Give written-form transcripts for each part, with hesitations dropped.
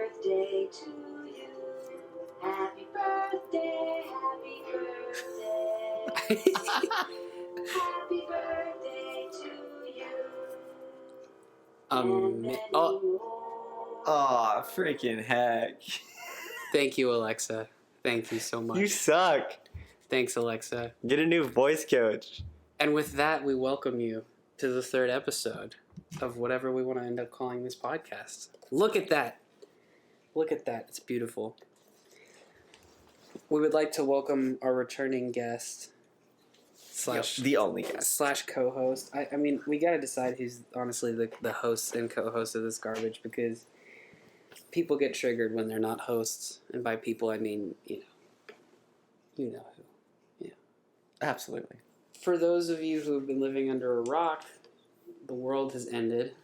birthday to you. Happy birthday, happy birthday. Happy birthday to you. Oh, freaking heck. Thank you, Alexa. Thank you so much. You suck. Thanks, Alexa. Get a new voice coach. And with that, we welcome you to the third episode of whatever we want to end up calling this podcast. Look at that. Look at that. It's beautiful. We would like to welcome our returning guest The only guest. / co-host. I mean, we got to decide who's honestly the host and co-host of this garbage, because people get triggered when they're not hosts. And by people, I mean, you know who. Yeah. Absolutely. For those of you who have been living under a rock, the world has ended,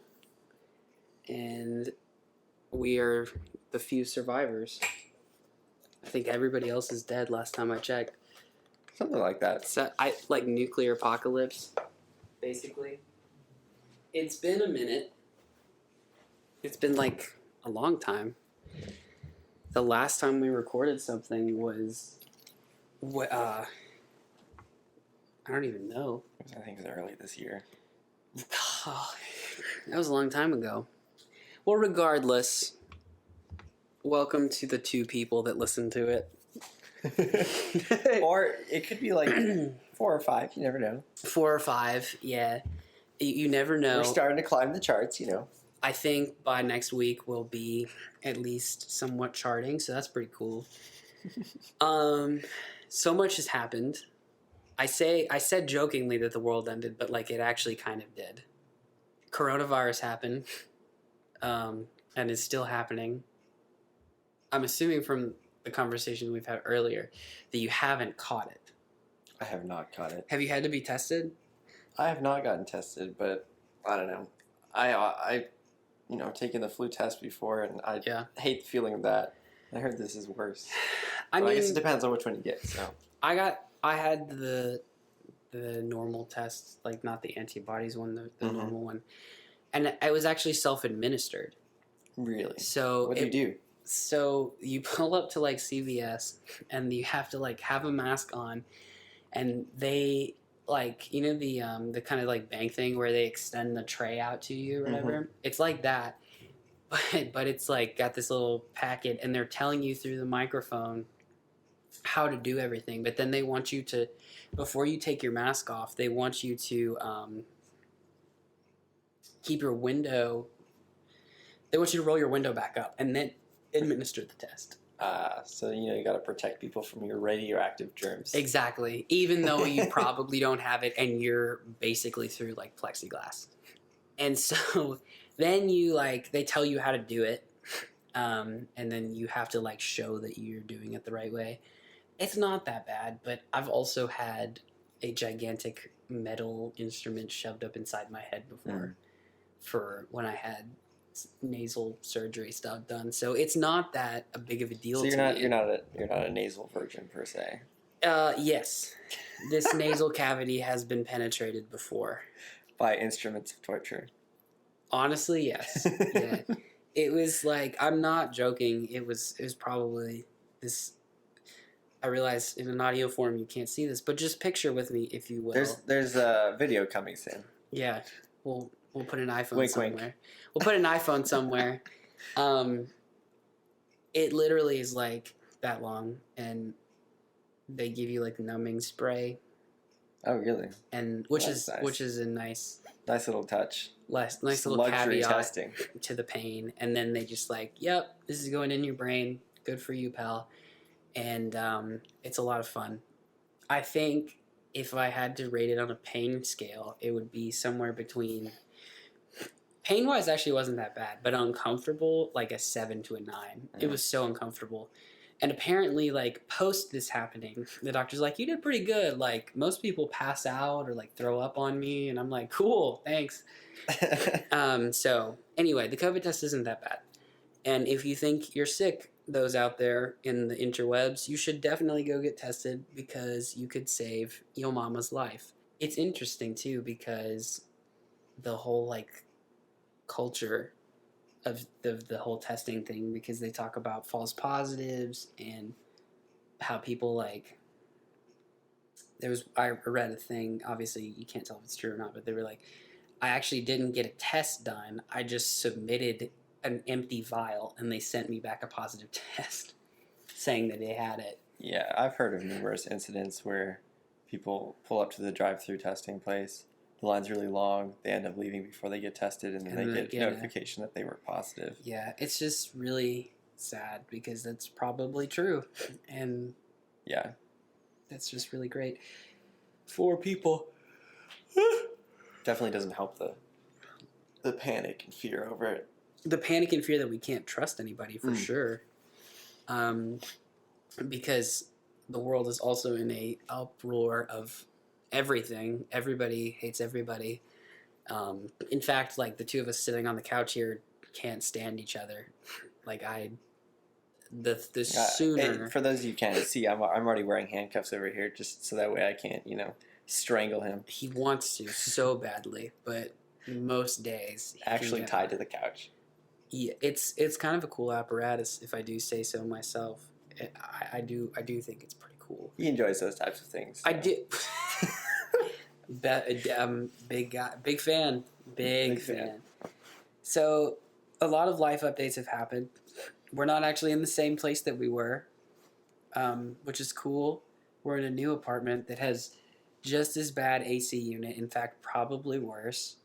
and we are the few survivors. I think everybody else is dead last time I checked. Something like that. So like nuclear apocalypse, basically. It's been a minute. It's been like a long time. The last time we recorded something was I don't even know. I think it was early this year. That was a long time ago. Well, regardless, welcome to the 2 people that listen to it. Or it could be like 4 or 5. You never know. 4 or 5, yeah. You never know. We're starting to climb the charts, you know. I think by next week we'll be at least somewhat charting, so that's pretty cool. So much has happened. I said jokingly that the world ended, but like it actually kind of did. Coronavirus happened, and is still happening. I'm assuming from the conversation we've had earlier that you haven't caught it. I have not caught it. Have you had to be tested? I have not gotten tested, but I don't know. I taken the flu test before, and I hate the feeling of that. I heard this is worse. I guess it depends on which one you get. So I had the normal test, like not the antibodies one, the normal one, and it was actually self-administered. Really? So what do you do? So you pull up to like CVS, and you have to like have a mask on, and they like the kind of like bank thing where they extend the tray out to you or whatever. Mm-hmm. It's like that, but it's like got this little packet, and they're telling you through the microphone how to do everything. But then they want you to, before you take your mask off, they want you to keep your window. They want you to roll your window back up, and then administer the test. So you got to protect people from your radioactive germs. Exactly. Even though you probably don't have it, and you're basically through like plexiglass. And so then they tell you how to do it, and then you have to like show that you're doing it the right way. It's not that bad, but I've also had a gigantic metal instrument shoved up inside my head before, for when I had nasal surgery stuff done. So it's not that a big of a deal. So you're not a nasal virgin per se. Yes, this nasal cavity has been penetrated before by instruments of torture. Honestly, yes. Yeah, it was like, I'm not joking. It was probably this. I realize in an audio form you can't see this, but just picture with me, if you will. There's a video coming soon. Yeah, we'll put an iPhone wink, somewhere. Wink. We'll put an iPhone somewhere. It literally is like that long, and they give you like numbing spray. Oh, really? And which is a nice little touch. Nice little luxury caveat testing to the pain, and then they just like, yep, this is going in your brain. Good for you, pal. And it's a lot of fun. I think if I had to rate it on a pain scale, it would be somewhere between. Pain-wise, actually wasn't that bad, but uncomfortable, like a 7 to a 9. It was so uncomfortable. And apparently, like, post this happening, the doctor's like, you did pretty good. Like, most people pass out or, like, throw up on me. And I'm like, cool, thanks. So, anyway, the COVID test isn't that bad. And if you think you're sick, those out there in the interwebs, you should definitely go get tested, because you could save your mama's life. It's interesting, too, because the whole, like, culture of the whole testing thing, because they talk about false positives and how people like. I read a thing. Obviously, you can't tell if it's true or not, but they were like, I actually didn't get a test done. I just submitted an empty vial, and they sent me back a positive test, saying that they had it. Yeah, I've heard of numerous incidents where people pull up to the drive-through testing place. The line's really long. They end up leaving before they get tested, and then they get notification that they were positive. Yeah, it's just really sad because that's probably true, and yeah, that's just really great for people. Definitely doesn't help the panic and fear over it. The panic and fear that we can't trust anybody for sure, because the world is also in a uproar of everything. Everybody hates everybody. In fact, like the two of us sitting on the couch here can't stand each other. Like sooner. For those of you who can't see, I'm already wearing handcuffs over here just so that way I can't, strangle him. He wants to so badly, but most days actually tied to the couch. Yeah, it's kind of a cool apparatus, if I do say so myself. I do think it's pretty cool. He enjoys those types of things. So. I do. Big guy, big fan. So, a lot of life updates have happened. We're not actually in the same place that we were, which is cool. We're in a new apartment that has just as bad AC unit. In fact, probably worse.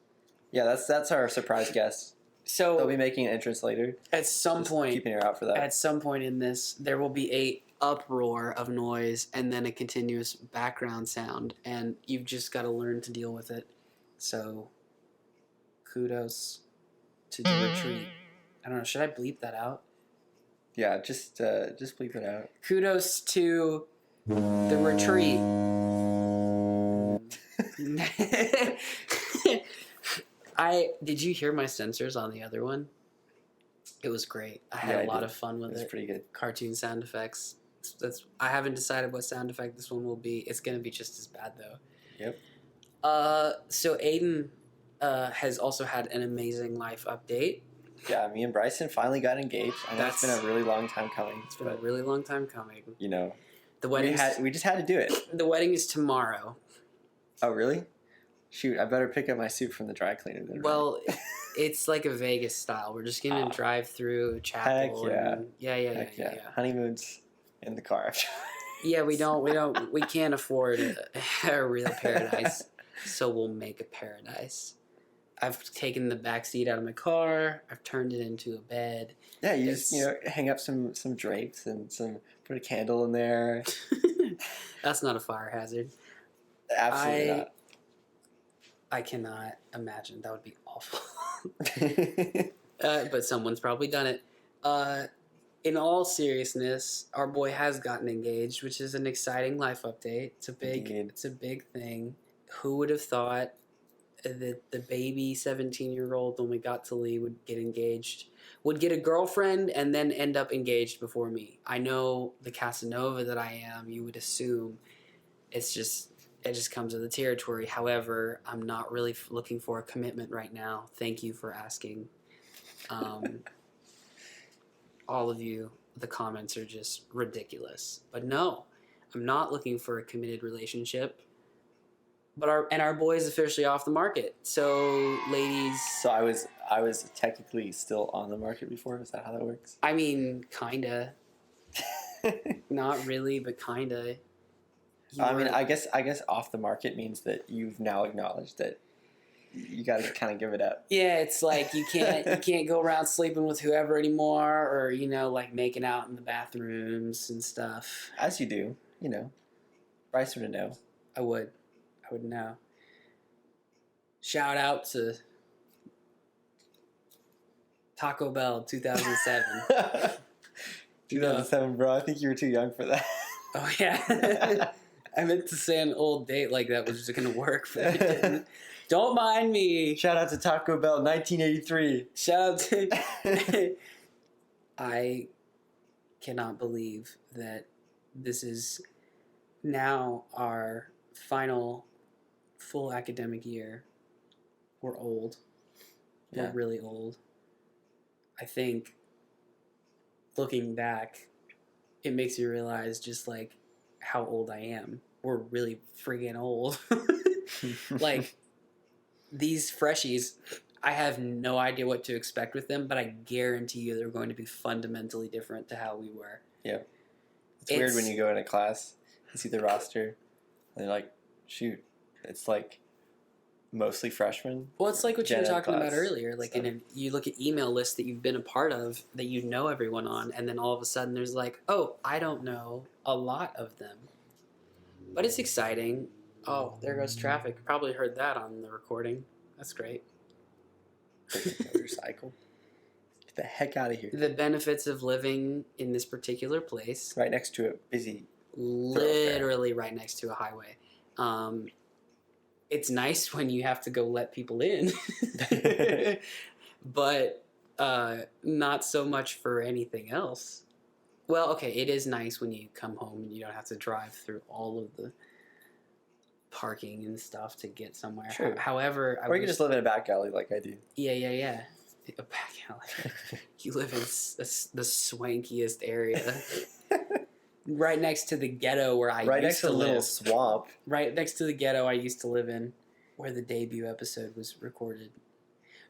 Yeah, that's our surprise guest. So they'll be making an entrance later. At some point, keep an ear out for that. At some point in this, there will be a uproar of noise and then a continuous background sound, and you've just got to learn to deal with it. So, kudos to the retreat. I don't know. Should I bleep that out? Yeah, just bleep it out. Kudos to the retreat. Did you hear my sensors on the other one? It was great. I had a lot of fun with it. It's pretty good. Cartoon sound effects. I haven't decided what sound effect this one will be. It's going to be just as bad though. Yep. So Aidan has also had an amazing life update. Yeah, me and Bryson finally got engaged. I know it's been a really long time coming. It's been a really long time coming. The wedding. We just had to do it. The wedding is tomorrow. Oh, really? Shoot, I better pick up my suit from the dry cleaner then. Well, it's like a Vegas style. We're just gonna drive through a chapel. Heck yeah. Yeah. Honeymoons in the car. Yeah, we can't afford a real paradise, so we'll make a paradise. I've taken the back seat out of my car. I've turned it into a bed. Yeah, you just hang up some drapes and put a candle in there. That's not a fire hazard. Absolutely not. I cannot imagine. That would be awful. But someone's probably done it. In all seriousness, our boy has gotten engaged, which is an exciting life update. It's a big thing. Who would have thought that the baby 17-year-old, when we got to Lee, would get engaged, would get a girlfriend, and then end up engaged before me? I know the Casanova that I am, you would assume it just comes with the territory. However, I'm not really looking for a commitment right now. Thank you for asking. All of you, the comments are just ridiculous. But no, I'm not looking for a committed relationship. But our boy is officially off the market. So, ladies. So I was technically still on the market before. Is that how that works? I mean, kinda. Not really, but kinda. I guess off the market means that you've now acknowledged that you got to kind of give it up. Yeah, it's like you can't go around sleeping with whoever anymore, or like making out in the bathrooms and stuff. As you do, Bryce would know. I would know. Shout out to Taco Bell 2007. 2007, bro. I think you were too young for that. Oh yeah. I meant to say an old date like that was just going to work, but it didn't. Don't mind me. Shout out to Taco Bell, 1983. Shout out to... I cannot believe that this is now our final full academic year. We're old. We're really old. I think looking back, it makes you realize just like how old I am. We're really friggin' old. Like, these freshies, I have no idea what to expect with them, but I guarantee you they're going to be fundamentally different to how we were. Yeah. It's weird when you go into class, you see the roster, and you're like, shoot, it's like mostly freshmen. Well, it's like what you were talking about earlier. Like, you look at email lists that you've been a part of, that you know everyone on, and then all of a sudden there's like, oh, I don't know a lot of them. But it's exciting. Oh, there goes traffic. You probably heard that on the recording. That's great. Motorcycle. Get the heck out of here. The benefits of living in this particular place. Right next to a busy literally right next to a highway. It's nice when you have to go let people in. But not so much for anything else. Well, okay, it is nice when you come home and you don't have to drive through all of the parking and stuff to get somewhere. True. However, or you can just live in a back alley like I do. Yeah. A back alley. You live in the swankiest area. Right next to the ghetto where I used to live. Right next to a little swamp. Right next to the ghetto I used to live in, where the debut episode was recorded.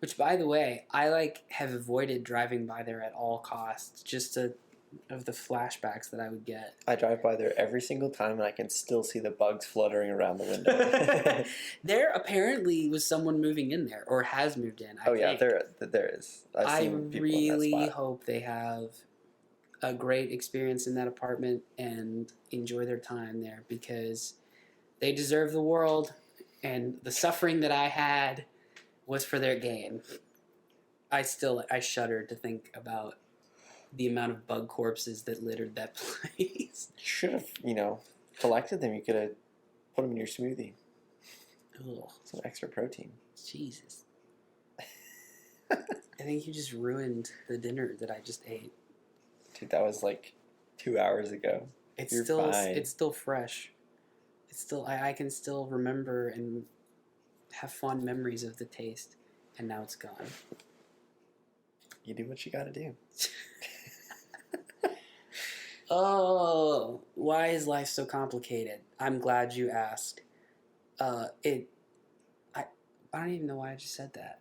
Which, by the way, I have avoided driving by there at all costs, just of the flashbacks that I would get. I drive by there every single time, and I can still see the bugs fluttering around the window. There apparently was someone moving in there, or has moved in. I think. There is. I really hope they have a great experience in that apartment and enjoy their time there, because they deserve the world, and the suffering that I had was for their gain. I shudder to think about the amount of bug corpses that littered that place. You should have, collected them. You could have put them in your smoothie. Ugh. Some extra protein. Jesus. I think you just ruined the dinner that I just ate. Dude, that was like 2 hours ago. It's still fresh. It's still I can still remember and have fond memories of the taste, and now it's gone. You do what you gotta do. Oh, why is life so complicated? I'm glad you asked. I don't even know why I just said that.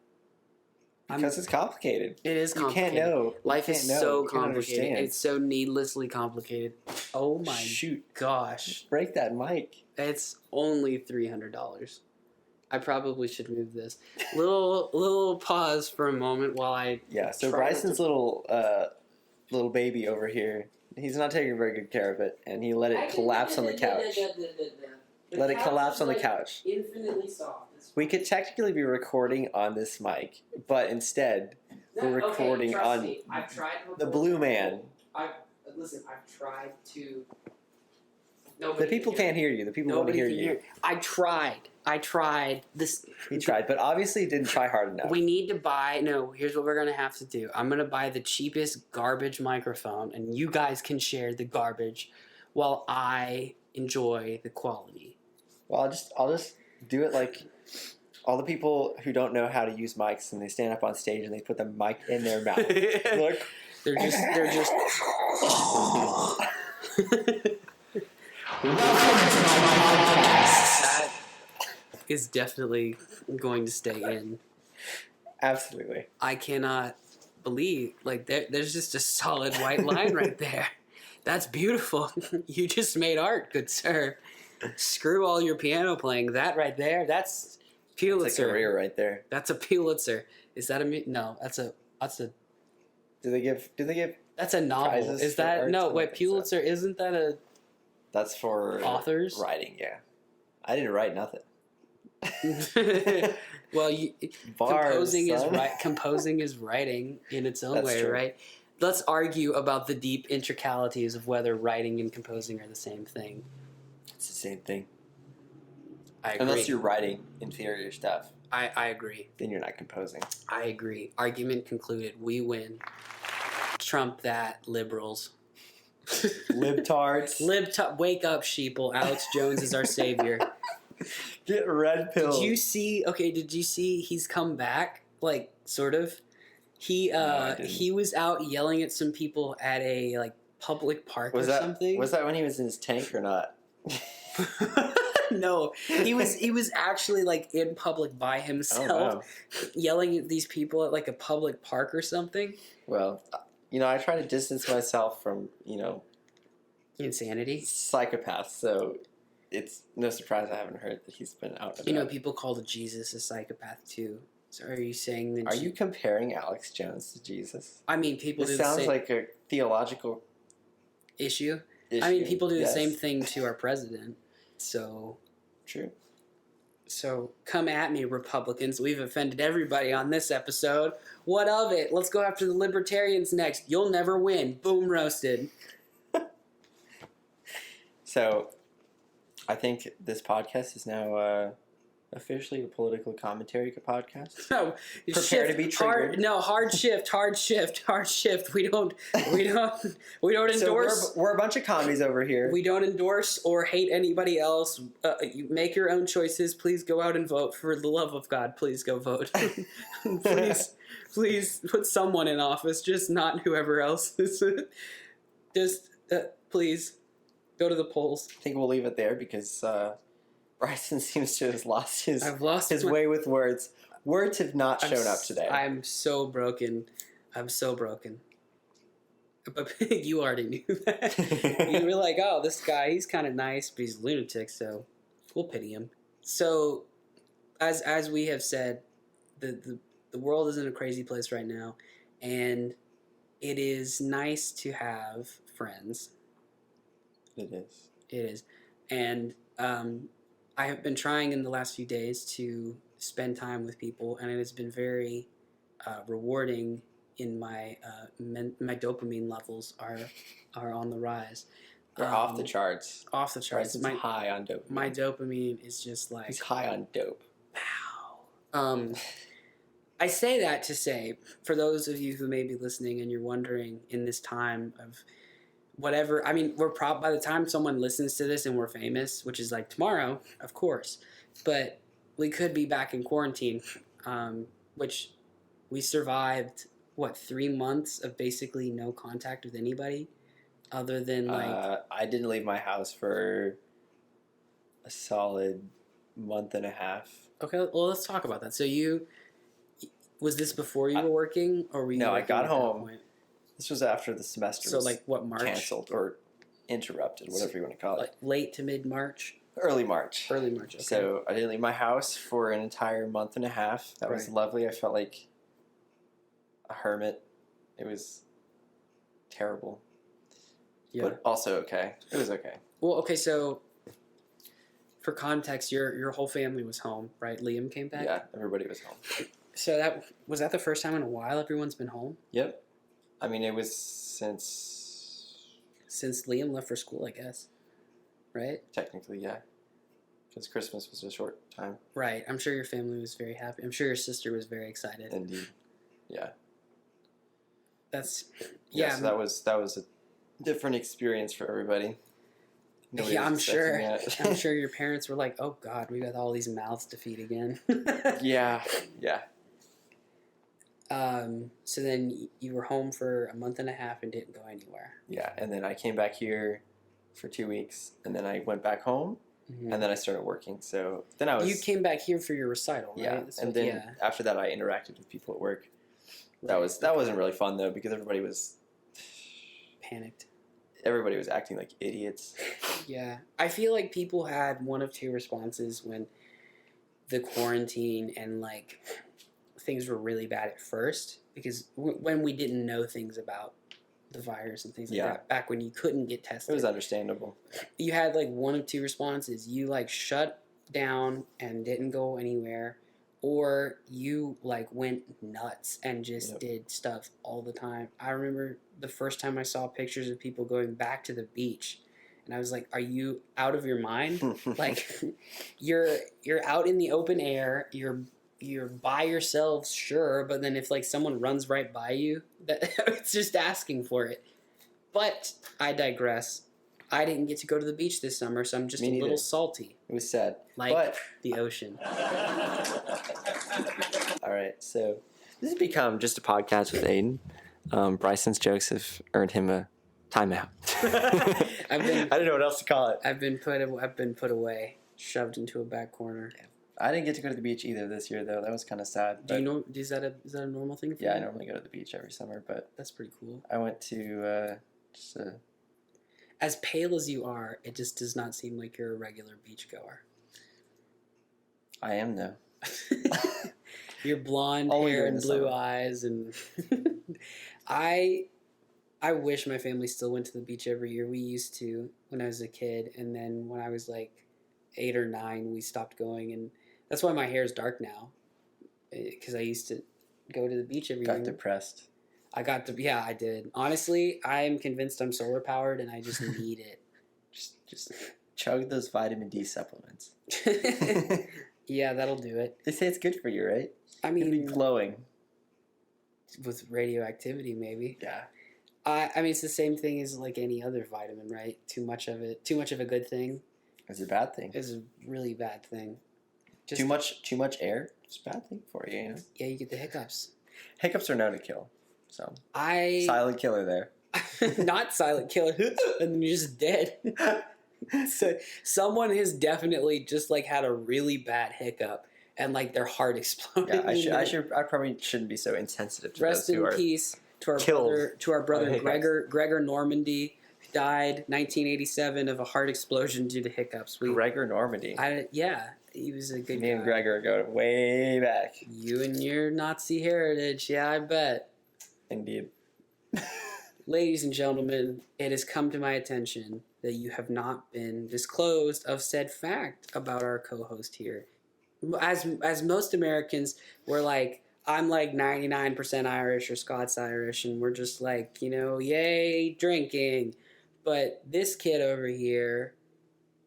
Because it's complicated. It is complicated. You can't know. Life is so complicated. It's so needlessly complicated. Oh my gosh. Break that mic. It's only $300. I probably should move this. Little pause for a moment while I... Yeah, so Bryson's little baby over here, he's not taking very good care of it, and he let it collapse on the couch. Let it collapse on the couch. Infinitely soft. We could technically be recording on this mic, but instead we're recording on I've tried the Blue Man. I've tried to... The people can't hear you. The people want to hear you. I tried. He tried, but obviously didn't try hard enough. We need to buy... No, here's what we're going to have to do. I'm going to buy the cheapest garbage microphone, and you guys can share the garbage while I enjoy the quality. Well, I'll just do it like all the people who don't know how to use mics, and they stand up on stage and they put the mic in their mouth. Look. They're just... Welcome to my podcast. That is definitely going to stay in. Absolutely. I cannot believe, there's just a solid white line right there. That's beautiful. You just made art, good sir. Screw all your piano playing. That right there, that's Pulitzer. That's a career right there. That's a Pulitzer. Is that no? That's a. Do they give? That's a novel. Is that no? Wait, Pulitzer isn't that a? That's for authors writing. Yeah, I didn't write nothing. Well, Bars, composing is writing in its own way, true. right? Let's argue about the deep intricalities of whether writing and composing are the same thing. It's the same thing. I agree. Unless you're writing inferior stuff. I agree. Then you're not composing. I agree. Argument concluded. We win. Trump that, liberals. Libtards. Wake up, sheeple. Alex Jones is our savior. Get red pill. Did you see he's come back? Sort of. He I didn't. he was out yelling at some people at a like public park something. Was that when he was in his tank or not? No, he was actually like in public by himself, yelling at these people at like a public park or something. Well, I try to distance myself from insanity, psychopaths. So it's no surprise I haven't heard that he's been out. People called Jesus a psychopath too. So are you saying that? Are you comparing Alex Jones to Jesus? I mean, people. This sounds like a theological issue. I mean, people do the same thing to our president. So true. So come at me, Republicans. We've offended everybody on this episode. What of it? Let's go after the libertarians next. You'll never win. Boom, roasted. So, I think this podcast is now officially a political commentary podcast. No, prepare to be triggered. Hard shift. We don't endorse. So we're a bunch of commies over here. We don't endorse or hate anybody else. You make your own choices. Please go out and vote. For the love of God, please go vote. please put someone in office, just not whoever else is. Just please go to the polls. I think we'll leave it there because Bryson seems to have lost his way with words. Words have not shown up today. I'm so broken. But you already knew that. You were like, oh, this guy, he's kind of nice, but he's a lunatic, so we'll pity him. So, as we have said, the world is in a crazy place right now, and it is nice to have friends. It is. It is. And I have been trying in the last few days to spend time with people, and it has been very rewarding. In my dopamine levels are on the rise. They're off the charts. Off the charts. Bryson's high on dopamine. My dopamine is just like... He's high on dope. Wow. I say that to say, for those of you who may be listening and you're wondering in this time of whatever... I mean, by the time someone listens to this and we're famous, which is like tomorrow, of course, but we could be back in quarantine, which we survived... 3 months of basically no contact with anybody other than like... I didn't leave my house for a solid month and a half. Okay, well, let's talk about that. So was this before you were working or were you... No, I got home. This was after the semester was like what, March? Canceled or interrupted, whatever you want to call it. Like late to mid-March? Early March. Early March, okay. So I didn't leave my house for an entire month and a half. That was lovely. I felt like a hermit. It was terrible. Yeah. But also okay. It was okay. Well, okay, so for context, your whole family was home, right? Liam came back? Yeah, everybody was home. So was that the first time in a while everyone's been home? Yep. I mean, it was since Liam left for school, I guess. Right? Technically, yeah. Because Christmas was a short time. Right. I'm sure your family was very happy. I'm sure your sister was very excited. Indeed. Yeah. So that was a different experience for everybody. Nobody I'm sure. I'm sure your parents were like, "Oh God, we got all these mouths to feed again." Yeah. So then you were home for a month and a half and didn't go anywhere. Yeah, and then I came back here for 2 weeks, and then I went back home, and then I started working. So then You came back here for your recital, right? Yeah, and then after that, I interacted with people at work. That wasn't really fun though because everybody was panicked. Everybody was acting like idiots. Yeah, I feel like people had one of two responses when the quarantine and like things were really bad at first because when we didn't know things about the virus and things like that, back when you couldn't get tested. It was understandable. You had like one of two responses. You like shut down and didn't go anywhere, or you like went nuts and just did stuff all the time. I remember the first time I saw pictures of people going back to the beach, and I was like, "Are you out of your mind? Like, you're out in the open air. You're by yourselves, sure, but then if like someone runs right by you, it's just asking for it." But I digress. I didn't get to go to the beach this summer, so I'm just a little salty. It was sad. Like the ocean. All right, so This has become just a podcast with Aidan. Bryson's jokes have earned him a timeout. I don't know what else to call it. I've been put away, shoved into a back corner. Yeah. I didn't get to go to the beach either this year, though. That was kind of sad. Do you know? Is that a normal thing for you? Yeah, I normally go to the beach every summer, but that's pretty cool. I went to As pale as you are, it just does not seem like you're a regular beachgoer. I am though. Your blonde hair and blue eyes, and I wish my family still went to the beach every year. We used to when I was a kid, and then when I was like 8 or 9, we stopped going, and that's why my hair is dark now, because I used to go to the beach every year. Got depressed. Yeah, I did. Honestly, I am convinced I'm solar powered, and I just need it. Just chug those vitamin D supplements. Yeah, that'll do it. They say it's good for you, right? I mean, you'll be glowing with radioactivity, maybe. Yeah. I mean, it's the same thing as like any other vitamin, right? Too much of a good thing. It's a bad thing. Is a really bad thing. Too much air. It's a bad thing for you. You know? Yeah, you get the hiccups. Hiccups are known to kill. So silent killer there. Not silent killer, and then you're just dead. So someone has definitely just like had a really bad hiccup and like their heart exploded. Yeah, I probably shouldn't be so insensitive to Rest those who in are peace to our brother Gregor Normandy, who died 1987 of a heart explosion due to hiccups. Gregor Normandy. He was a good guy. Me and Gregor go way back. You and your Nazi heritage, yeah, I bet. Indeed. Ladies and gentlemen, it has come to my attention that you have not been disclosed of said fact about our co-host here. As most Americans, we're like, I'm like 99% Irish or Scots-Irish, and we're just like, yay, drinking. But this kid over here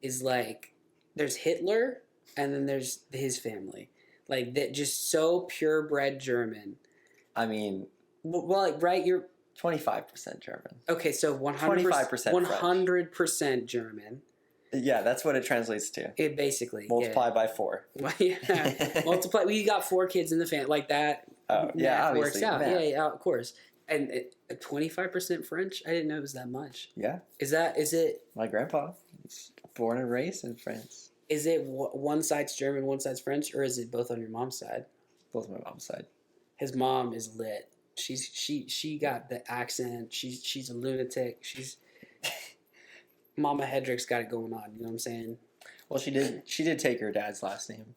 is like, there's Hitler, and then there's his family. Like, that, just so purebred German. I mean... Well, like, right, you're... 25% German. Okay, so 25% 100% German. Yeah, that's what it translates to. It basically multiply by 4. Well, yeah, multiply. We got 4 kids in the family, like that. Oh, yeah, obviously. Works out. Yeah, of course. And 25% French. I didn't know it was that much. Yeah. Is it? My grandpa was born and raised in France. Is it one side's German, one side's French, or is it both on your mom's side? Both on my mom's side. His mom is lit. She got the accent. She's a lunatic. Mama Hedrick's got it going on. You know what I'm saying? Well, she did take her dad's last name.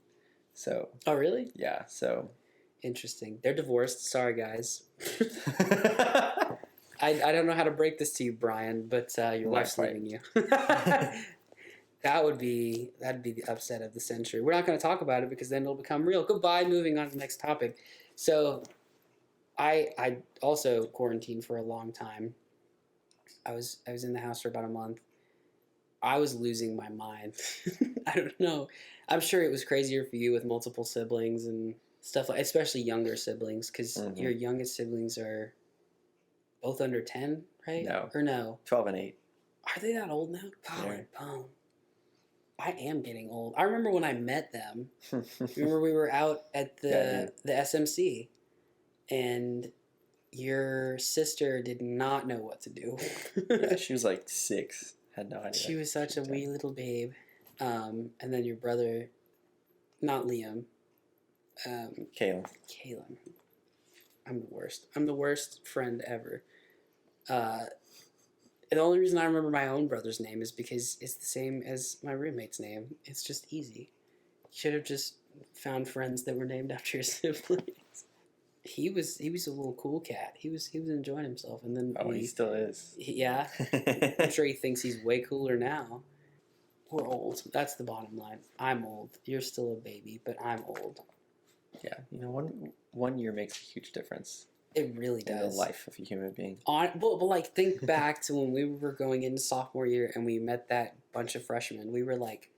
So. Oh really? Yeah. So. Interesting. They're divorced. Sorry, guys. I don't know how to break this to you, Brian, but your wife's leaving you. That'd be the upset of the century. We're not going to talk about it because then it'll become real. Goodbye. Moving on to the next topic. So. I also quarantined for a long time. I was in the house for about a month. I was losing my mind. I don't know. I'm sure it was crazier for you with multiple siblings and stuff, like, especially younger siblings, because your youngest siblings are both under 10, right? No. Or no? 12 and 8. Are they that old now? God, yeah. I am getting old. I remember when I met them. Remember we were out at the SMC. And your sister did not know what to do. Yeah, she was like 6. Had no idea. She was such a wee little babe. And then your brother, not Liam. Kalen. I'm the worst. I'm the worst friend ever. The only reason I remember my own brother's name is because it's the same as my roommate's name. It's just easy. You should have just found friends that were named after your siblings. He was a little cool cat. He was enjoying himself, and then he still is. Yeah, I'm sure he thinks he's way cooler now. We're old. That's the bottom line. I'm old. You're still a baby, but I'm old. Yeah, one year makes a huge difference. It really does. In the life of a human being. But like think back to when we were going into sophomore year and we met that bunch of freshmen. We were like,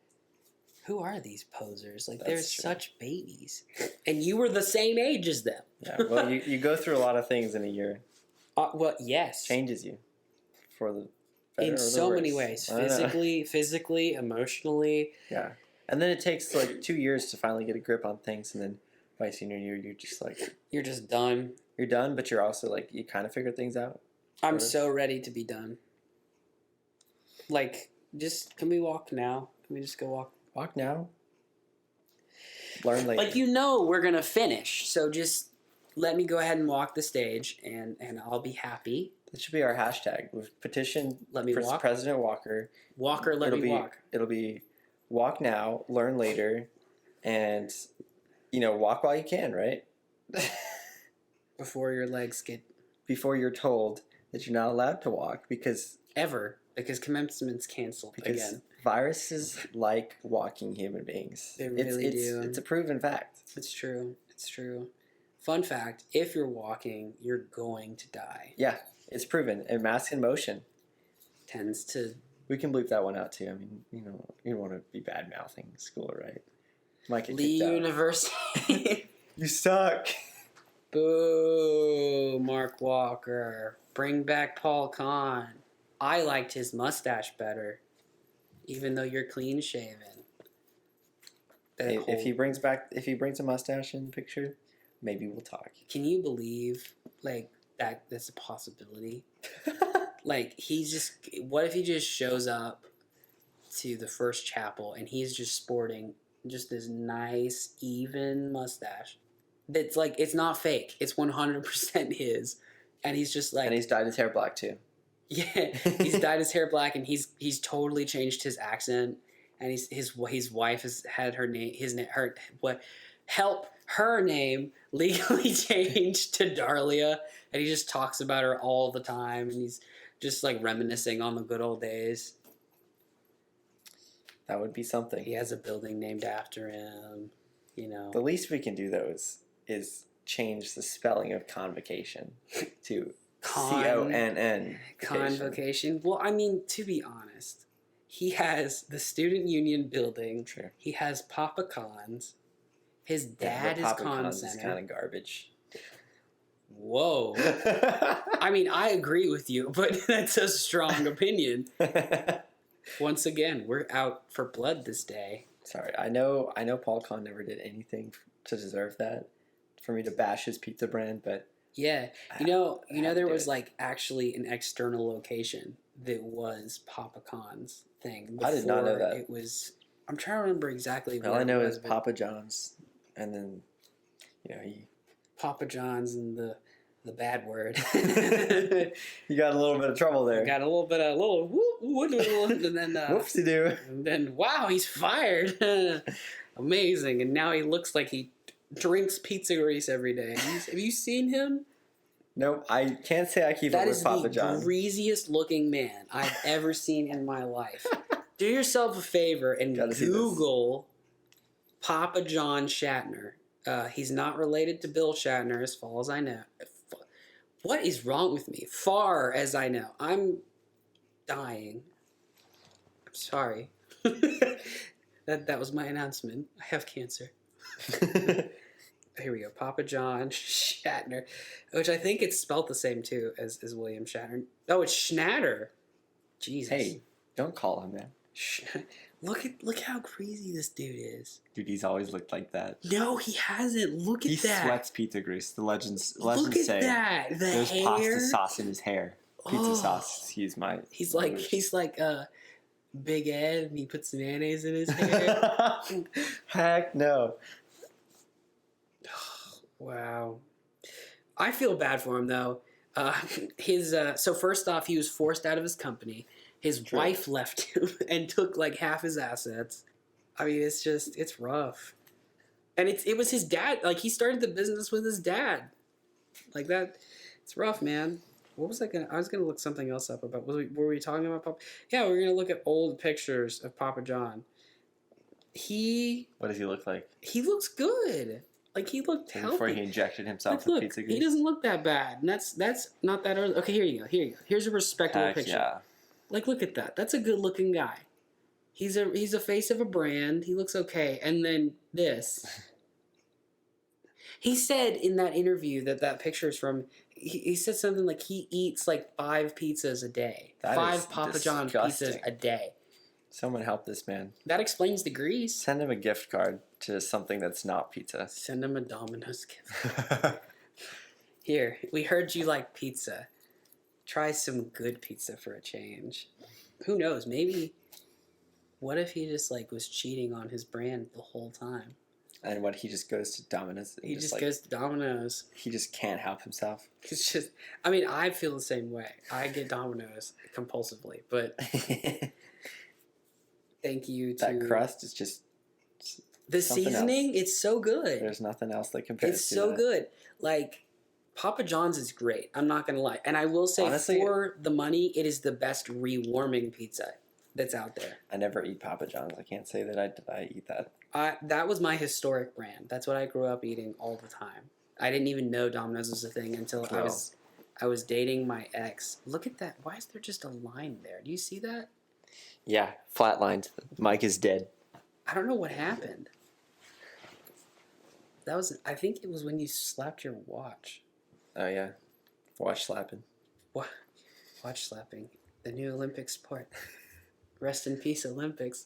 who are these posers? Like, they're such babies. And you were the same age as them. Yeah, well, you go through a lot of things in a year. Well, yes. Changes you. For the better or the so worse. Many ways. Physically, emotionally. Yeah. And then it takes like 2 years to finally get a grip on things. And then by senior year, you're just like you're just done. You're done, but you're also like you kind of figured things out. I'm so ready to be done. Like, just can we walk now? Can we just go walk? Walk now. Learn later. Like, we're gonna finish, so just let me go ahead and walk the stage, and I'll be happy. That should be our hashtag. We've petitioned President Walker. Walker, let me walk. It'll be walk now, learn later, and walk while you can, right? Before your legs get... Before you're told that you're not allowed to walk because commencement's canceled again. Viruses like walking human beings. They really do. It's a proven fact. It's true. It's true. Fun fact, if you're walking, you're going to die. Yeah, it's proven. And mass in motion tends to... We can bleep that one out too. I mean, you don't want to be bad-mouthing school, right? Might get Lee University. You suck. Boo, Mark Walker. Bring back Paul Kahn. I liked his mustache better, even though you're clean shaven. If he brings a mustache in the picture, maybe we'll talk. Can you believe that's a possibility? What if he just shows up to the first chapel and he's just sporting just this nice, even mustache that's it's not fake. It's 100% his. And he's just and he's dyed his hair black too. Yeah, he's dyed his hair black and he's totally changed his accent. And his wife has had her name her name legally changed to Darlia, and he just talks about her all the time, and he's just reminiscing on the good old days. That would be something. He has a building named after him, The least we can do though is change the spelling of convocation to CONN. Convocation. Well, I mean, to be honest, he has the student union building. True. He has Papa Khan's. His dad is Papa Con Khan's Center. Is kind of garbage. Whoa. I mean, I agree with you, but that's a strong opinion. Once again, we're out for blood this day. Sorry, I know Paul Kahn never did anything to deserve that, for me to bash his pizza brand, but yeah, there was actually an external location that was Papa Khan's thing. I did not know that. It was. I'm trying to remember exactly. All I know is Papa John's, and then Papa John's and the bad word. You got a little bit of trouble there. Got a little bit of and then whoopsie doo. And then wow, he's fired. Amazing, and now he looks like he drinks pizza grease every day. Have you seen him? Nope, I can't say I keep up with Papa John. That is the greasiest looking man I've ever seen in my life. Do yourself a favor and Google Papa John Shatner. He's not related to Bill Shatner, as far as I know. What is wrong with me? Far as I know. I'm dying. I'm sorry. That was my announcement. I have cancer. Here we go. Papa John Shatner, which I think it's spelled the same too as William Shatner. Oh, it's Schnatter. Jesus. Hey, don't call him that. Look how crazy this dude is. Dude, he's always looked like that. No, he hasn't. Look at that. He sweats pizza grease. The legends say. Look at that. There's hair. Pasta sauce in his hair. Pizza sauce. He's like Big Ed, and he puts mayonnaise in his hair. Heck no. Wow. I feel bad for him though. So first off, he was forced out of his company. His wife left him and took half his assets. I mean, it's rough. And it was his dad. He started the business with his dad. That. It's rough, man. What was I was gonna look something else up about. Were we talking about Papa? Yeah, we're gonna look at old pictures of Papa John. What does he look like? He looks good. He looked healthy. Before he injected himself with pizza grease? He doesn't look that bad. And that's not that early. Okay, here you go. Here's a respectable picture. Yeah. Look at that. That's a good looking guy. He's a face of a brand. He looks okay. And then this. He said in that interview that picture is from... He said something like he eats 5 pizzas a day. 5 Papa John pizzas a day. Someone help this man. That explains the grease. Send him a gift card to something that's not pizza. Send him a Domino's gift. Here, we heard you like pizza. Try some good pizza for a change. Who knows? Maybe. What if he just like was cheating on his brand the whole time? And what, he just goes to Domino's? He just goes to Domino's. He just can't help himself. It's just, I mean, I feel the same way. I get Domino's compulsively, but thank you to... That crust is just... The seasoning, else. It's so good. There's nothing else that compares to It's so good. Like, Papa John's is great. I'm not going to lie. And I will say, honestly, for the money, it is the best rewarming pizza that's out there. I never eat Papa John's. I can't say that I eat that. That was my historic brand. That's what I grew up eating all the time. I didn't even know Domino's was a thing until I was dating my ex. Look at that. Why is there just a line there? Do you see that? Yeah, flatlined. Mike is dead. I don't know what happened. I think it was when you slapped your watch. Oh, yeah. Watch slapping. Watch slapping. The new Olympic sport. Rest in peace, Olympics.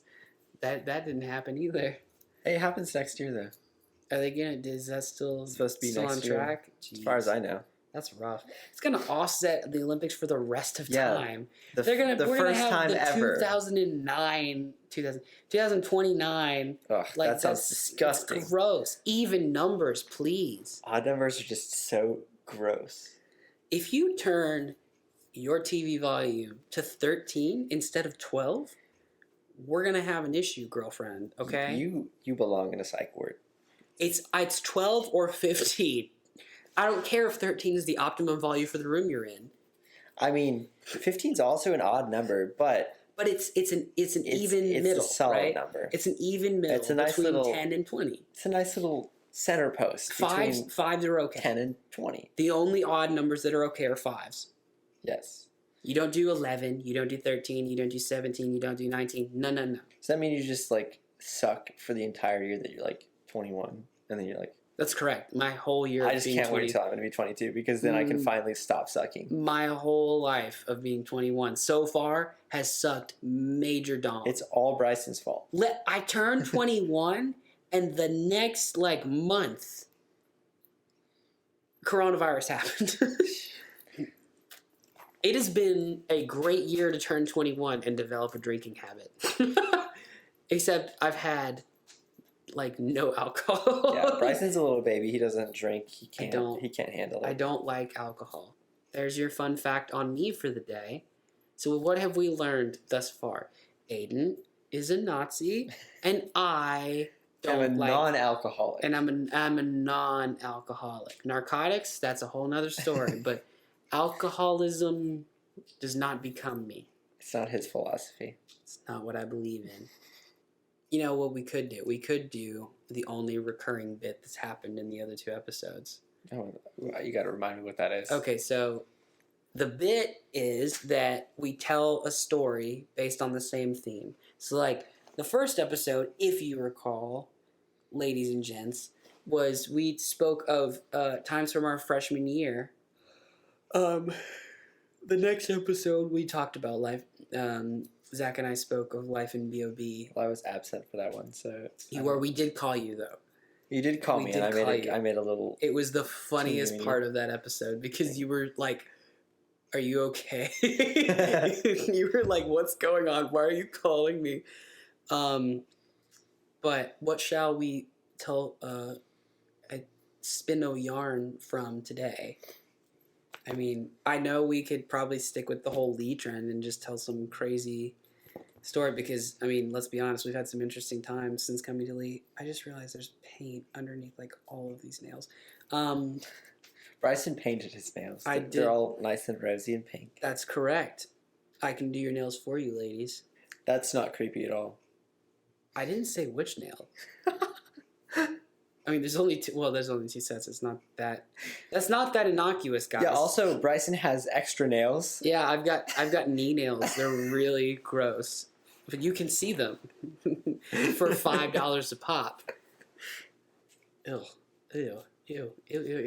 That didn't happen either. Hey, it happens next year, though. Are they is that still supposed to be still next on track? Jeez. As far as I know. That's rough. It's gonna offset the Olympics for the rest of time. We're gonna have the ever. 2029. Ugh, like, that sounds disgusting. It's gross. Even numbers, please. Odd numbers are just so gross. If you turn your TV volume to 13 instead of 12, we're gonna have an issue, girlfriend. Okay. You belong in a psych ward. It's 12 or 15. I don't care if 13 is the optimum volume for the room you're in. I mean, 15 is also an odd number, but it's an even middle, a solid right? number. It's an even middle. It's a nice between little 10 and 20. It's a nice little center post. Fives are okay. 10 and 20. The only odd numbers that are okay are fives. Yes. You don't do 11. You don't do 13. You don't do 17. You don't do 19. No. Does that mean you just like suck for the entire year that you're like 21, and then you're like? That's correct. My whole year I just can't wait till I'm going to be 22 because then I can finally stop sucking. My whole life of being 21 so far has sucked major dong. It's all Bryson's fault. I turned 21 and the next month, coronavirus happened. It has been a great year to turn 21 and develop a drinking habit. Except I've had no alcohol. Yeah, Bryson's a little baby. He doesn't drink. He can't handle it. I don't like alcohol. There's your fun fact on me for the day. So what have we learned thus far? Aidan is a Nazi, and I don't like... non-alcoholic. And I'm a non-alcoholic. Narcotics, that's a whole nother story, but alcoholism does not become me. It's not his philosophy. It's not what I believe in. You know what we could do? We could do the only recurring bit that's happened in the other 2 episodes. Oh, you got to remind me what that is. Okay, so the bit is that we tell a story based on the same theme. So, the first episode, if you recall, ladies and gents, was we spoke of times from our freshman year. The next episode, we talked about life. Zach and I spoke of life in B.O.B. Well, I was absent for that one, so... We did call you, though. You did call me, and I made a little... It was the funniest part of that episode, because you were like, are you okay? You were like, what's going on? Why are you calling me? But what shall we tell spin a yarn from today? I mean, I know we could probably stick with the whole Lee trend and just tell some crazy story because, I mean, let's be honest, we've had some interesting times since coming to Lee. I just realized there's paint underneath, all of these nails. Bryson painted his nails. I did. They're all nice and rosy and pink. That's correct. I can do your nails for you, ladies. That's not creepy at all. I didn't say which nail. I mean, there's only 2. Well, there's only 2 sets. It's not that. That's not that innocuous, guys. Yeah. Also, Bryson has extra nails. Yeah, I've got knee nails. They're really gross, but you can see them for $5 a pop. Ew.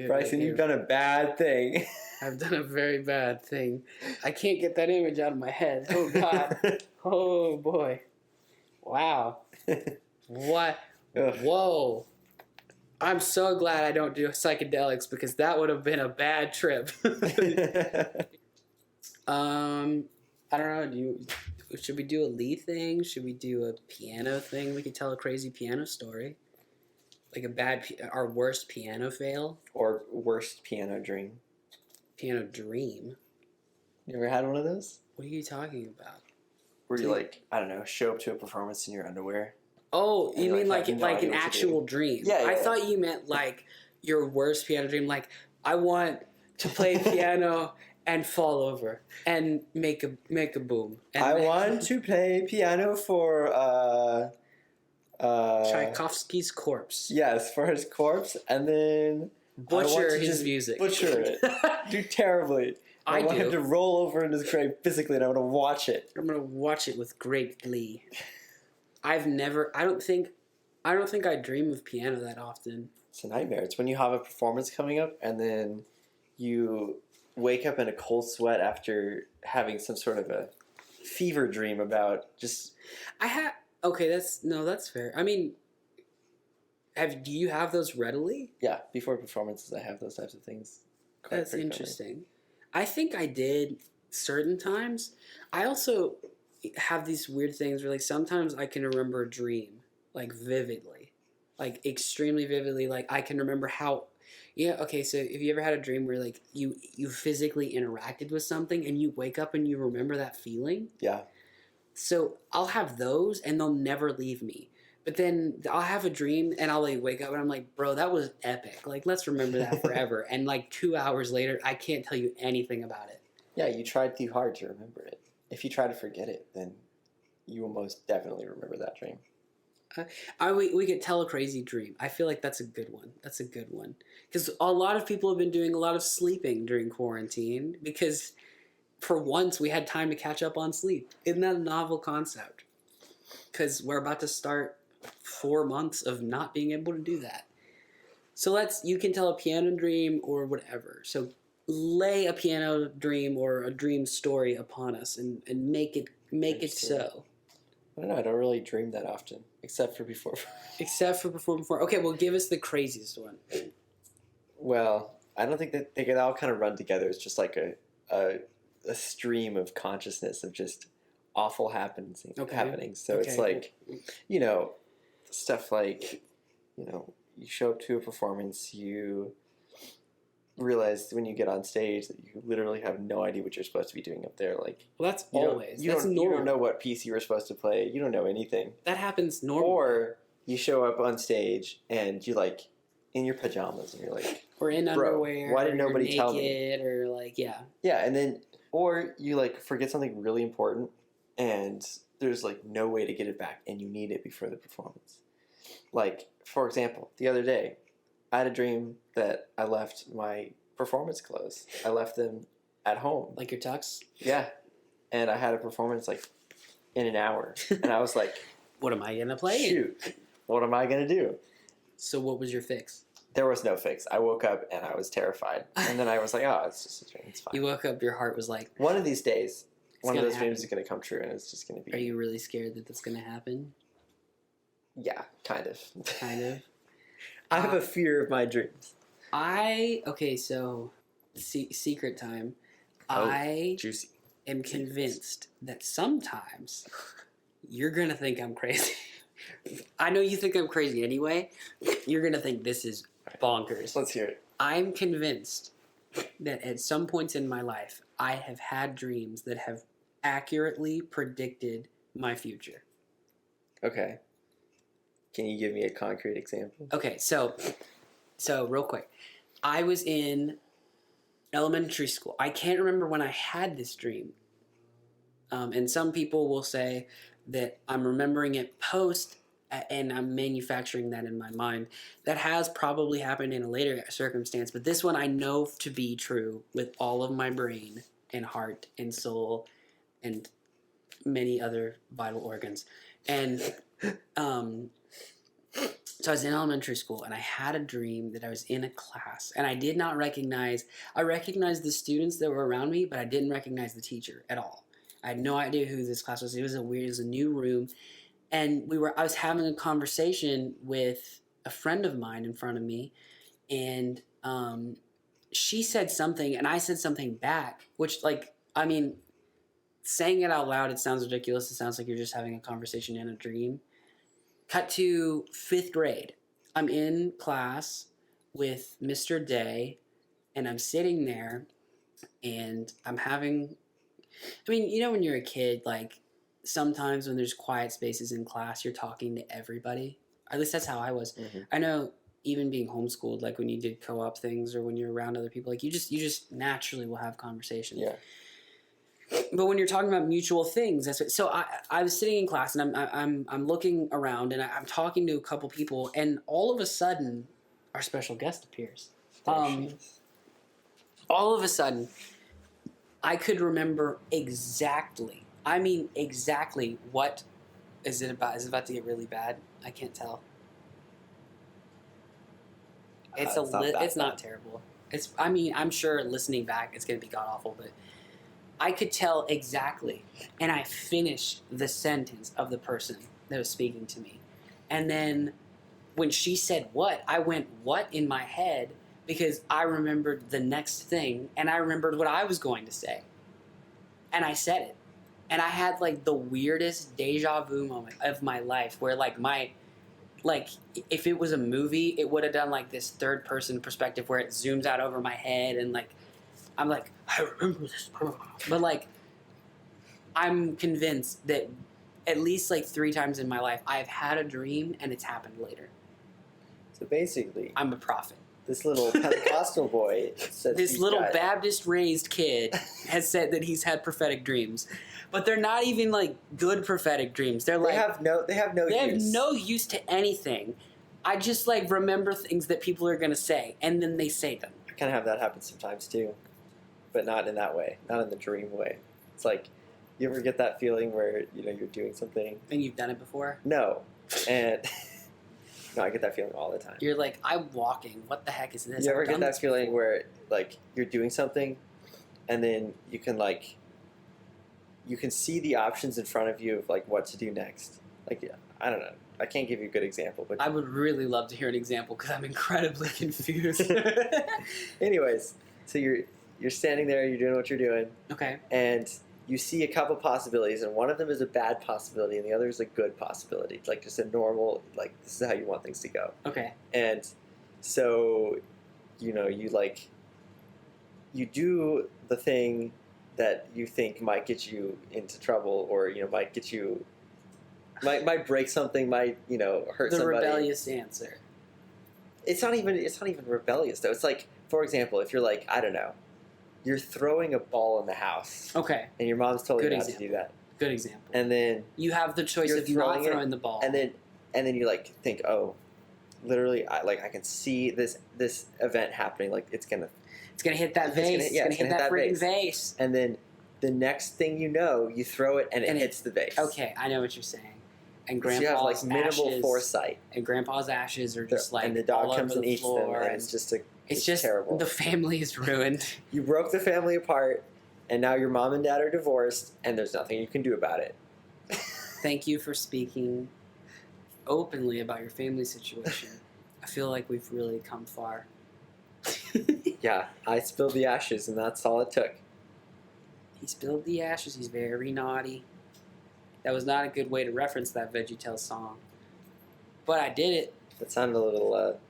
Bryson, you've done a bad thing. I've done a very bad thing. I can't get that image out of my head. Oh God. Oh boy. Wow. What? Ugh. Whoa. I'm so glad I don't do psychedelics because that would have been a bad trip. I don't know. Should we do a Lee thing? Should we do a piano thing? We could tell a crazy piano story, like our worst piano fail or worst piano dream. Piano dream. You ever had one of those? What are you talking about? Where you like, I don't know, show up to a performance in your underwear. Oh, and you mean like an actual dream? Yeah, I thought you meant like your worst piano dream. Like, I want to play piano and fall over and make a boom. And I want to play piano for Tchaikovsky's corpse. Yes, for his corpse, and then butcher his music. Butcher it. Do terribly. I want him to roll over in his grave physically, and I want to watch it. I'm gonna watch it with great glee. I don't think I dream of piano that often. It's a nightmare. It's when you have a performance coming up, and then you wake up in a cold sweat after having some sort of a fever dream about just... Okay, that's fair. I mean, do you have those readily? Yeah, before performances I have those types of things. That's interesting. I think I did certain times. I also have these weird things where, like, sometimes I can remember a dream, like, vividly. Like, extremely vividly. Like, I can remember how... Yeah, okay, so have you ever had a dream where, like, you physically interacted with something and you wake up and you remember that feeling? Yeah. So I'll have those and they'll never leave me. But then I'll have a dream and I'll, like, wake up and I'm like, bro, that was epic. Like, let's remember that forever. And, like, 2 hours later, I can't tell you anything about it. Yeah, you tried too hard to remember it. If you try to forget it, then you will most definitely remember that dream. We could tell a crazy dream. I feel like that's a good one. That's a good one. Because a lot of people have been doing a lot of sleeping during quarantine because for once we had time to catch up on sleep. Isn't that a novel concept? Because we're about to start 4 months of not being able to do that. So you can tell a piano dream or whatever. So lay a piano dream or a dream story upon us and make it so. I don't know. I don't really dream that often, except for before. Except for before. Okay, well, give us the craziest one. Well, I don't think that they could all kind of run together. It's just like a stream of consciousness of just awful happenings. So it's like, stuff like, you show up to a performance, you realize when you get on stage that you literally have no idea what you're supposed to be doing up there. Like, well, that's always. You don't know what piece you were supposed to play. You don't know anything. That happens normally. Or you show up on stage and you like in your pajamas and you're like, or in underwear. Why did nobody tell me? Or like, yeah. Yeah, and then or you like forget something really important and there's like no way to get it back and you need it before the performance. Like, for example, the other day, I had a dream that I left my performance clothes. I left them at home. Like your tux? Yeah. And I had a performance like in an hour. And I was like, what am I going to play? Shoot. What am I going to do? So what was your fix? There was no fix. I woke up and I was terrified. And then I was like, oh, it's just a dream. It's fine. You woke up, your heart was like... One of these days, one of those dreams is going to come true and it's just going to be... Are you really scared that that's going to happen? Yeah, kind of. Kind of? I have a fear of my dreams. Okay, so secret time. I juicy. am convinced that sometimes you're going to think I'm crazy. I know you think I'm crazy anyway. You're going to think this is bonkers. Let's hear it. I'm convinced that at some points in my life, I have had dreams that have accurately predicted my future. Okay. Can you give me a concrete example? Okay, so real quick. I was in elementary school. I can't remember when I had this dream. And some people will say that I'm remembering it post and I'm manufacturing that in my mind. That has probably happened in a later circumstance, but this one I know to be true with all of my brain and heart and soul and many other vital organs. And so I was in elementary school and I had a dream that I was in a class and I did not recognize, I recognized the students that were around me, but I didn't recognize the teacher at all. I had no idea who this class was. It was a new room. And I was having a conversation with a friend of mine in front of me, and she said something, and I said something back, which, like, I mean, saying it out loud, it sounds ridiculous. It sounds like you're just having a conversation in a dream. Cut to 5th grade. I'm in class with Mr. Day, and I'm sitting there, and I'm having... I mean, you know when you're a kid, like, sometimes when there's quiet spaces in class, you're talking to everybody. At least that's how I was. Mm-hmm. I know even being homeschooled, like when you did co-op things or when you're around other people, like you just naturally will have conversations. Yeah. But when you're talking about mutual things, that's what, so I was sitting in class and I'm looking around and I'm talking to a couple people, and all of a sudden our special guest appears. All of a sudden I could remember exactly. I mean exactly what is it about? Is it about to get really bad? I can't tell. It's not terrible. I mean, I'm sure listening back it's going to be god awful, but I could tell exactly, and I finished the sentence of the person that was speaking to me. And then when she said what, I went what in my head because I remembered the next thing, and I remembered what I was going to say. And I said it. And I had, like, the weirdest deja vu moment of my life where, like, if it was a movie, it would have done, like, this third-person perspective where it zooms out over my head and, like, I'm like, I remember this. But, like, I'm convinced that at least, like, 3 times in my life, I've had a dream and it's happened later. So basically, I'm a prophet. This little Pentecostal boy said this little Baptist-raised kid has said that he's had prophetic dreams. But they're not even, like, good prophetic dreams. They're like... They have no use to anything. I just, like, remember things that people are going to say, and then they say them. I kind of have that happen sometimes, too. But not in that way. Not in the dream way. It's like, you ever get that feeling where, you know, you're doing something... And you've done it before? No. And... No, I get that feeling all the time. You're like, I'm walking. What the heck is this? You ever get that feeling where, like, you're doing something, and then you can, like... You can see the options in front of you of, like, what to do next. Like, I don't know. I can't give you a good example, but... I would really love to hear an example, because I'm incredibly confused. Anyways, so you're standing there, you're doing what you're doing. Okay. And you see a couple possibilities, and one of them is a bad possibility, and the other is a good possibility. It's like just a normal, like, this is how you want things to go. Okay. And so, you know, you do the thing that you think might get you into trouble, or, you know, might get you, might break something, might, you know, hurt somebody. The rebellious answer. It's not even rebellious, though. It's like, for example, if you're like, I don't know, you're throwing a ball in the house. Okay. And your mom's told you not to do that. Good example. And then you have the choice of not throwing the ball. And then you, like, think, oh, literally, I can see this event happening. Like, it's gonna hit that vase. It's gonna hit that freaking vase. And then the next thing you know, you throw it and it hits the vase. Okay, I know what you're saying. And Grandpa's you have, like, minimal ashes, foresight. And Grandpa's ashes are just like and the dog all comes over and the eats floor, them, and it's just terrible. The family is ruined. You broke the family apart, and now your mom and dad are divorced, and there's nothing you can do about it. Thank you for speaking openly about your family situation. I feel like we've really come far. Yeah, I spilled the ashes, and that's all it took. He spilled the ashes. He's very naughty. That was not a good way to reference that VeggieTales song. But I did it. That sounded a little... It